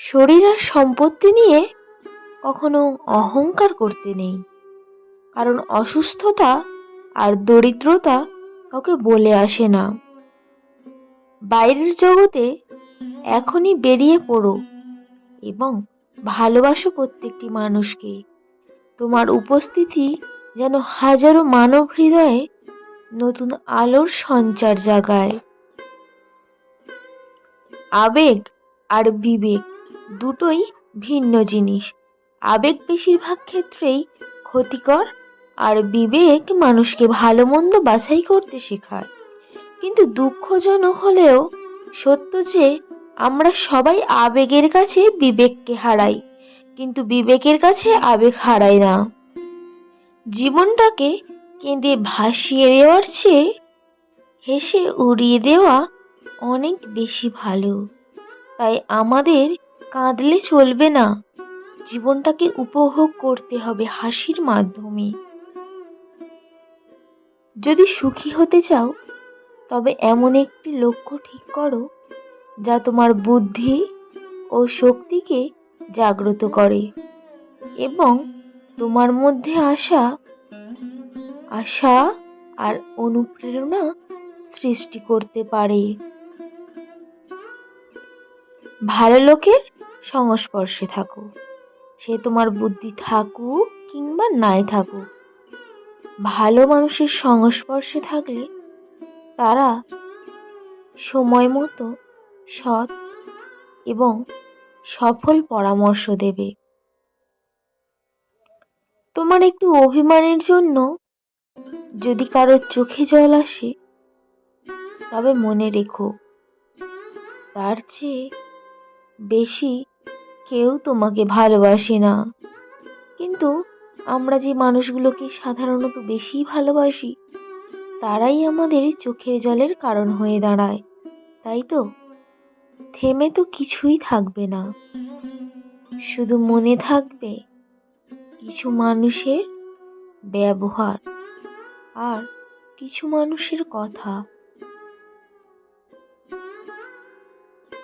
শরীর আর সম্পত্তি নিয়ে কখনো অহংকার করতে নেই, কারণ অসুস্থতা আর দরিদ্রতা কাউকে বলে আসে না। বাইরের জগতে এখনই বেরিয়ে পড়ো এবং ভালোবাসো প্রত্যেকটি মানুষকে। তোমার উপস্থিতি যেন হাজারো মানব হৃদয়ে নতুন আলোর সঞ্চার জাগায়। আবেগ আর বিবেক দুটোই ভিন্ন জিনিস। আবেগ বেশিরভাগ ক্ষেত্রেই ক্ষতিকর, আর বিবেক মানুষকে ভালো মন্দ বাছাই করতে শেখায়। কিন্তু দুঃখজনক হলেও সত্য যে আমরা সবাই আবেগের কাছে বিবেককে হারাই, কিন্তু বিবেকের কাছে আবেগ হারাই না। জীবনটাকে কেঁদে ভাসিয়ে দেওয়ার চেয়ে হেসে উড়িয়ে দেওয়া অনেক বেশি ভালো। তাই আমাদের কাঁদলে চলবে না, জীবনটাকে উপভোগ করতে হবে হাসির মাধ্যমে। যদি সুখী হতে চাও তবে এমন একটি লক্ষ্য ঠিক করো যা তোমার বুদ্ধি ও শক্তিকে জাগ্রত করে এবং তোমার মধ্যে আশা আর অনুপ্রেরণা সৃষ্টি করতে পারে। ভালো লোকের সংস্পর্শে থাকো, সে তোমার বুদ্ধি থাকুক কিংবা নাই থাকুক। ভালো মানুষের সংস্পর্শে থাকলে তারা সময় মতো সৎ এবং সফল পরামর্শ দেবে। তোমার একটু অভিমানের জন্য যদি কারোর চোখে জল আসে, তবে মনে রেখো তার চেয়ে বেশি কেউ তোমাকে ভালোবাসে না। কিন্তু আমরা যে মানুষগুলোকে সাধারণত বেশি ভালোবাসি, তারাই আমাদের চোখের জলের কারণ হয়ে দাঁড়ায়, তাই তো? থেমে তো কিছুই থাকবে না, শুধু মনে থাকবে কিছু মানুষের ব্যবহার আর কিছু মানুষের কথা।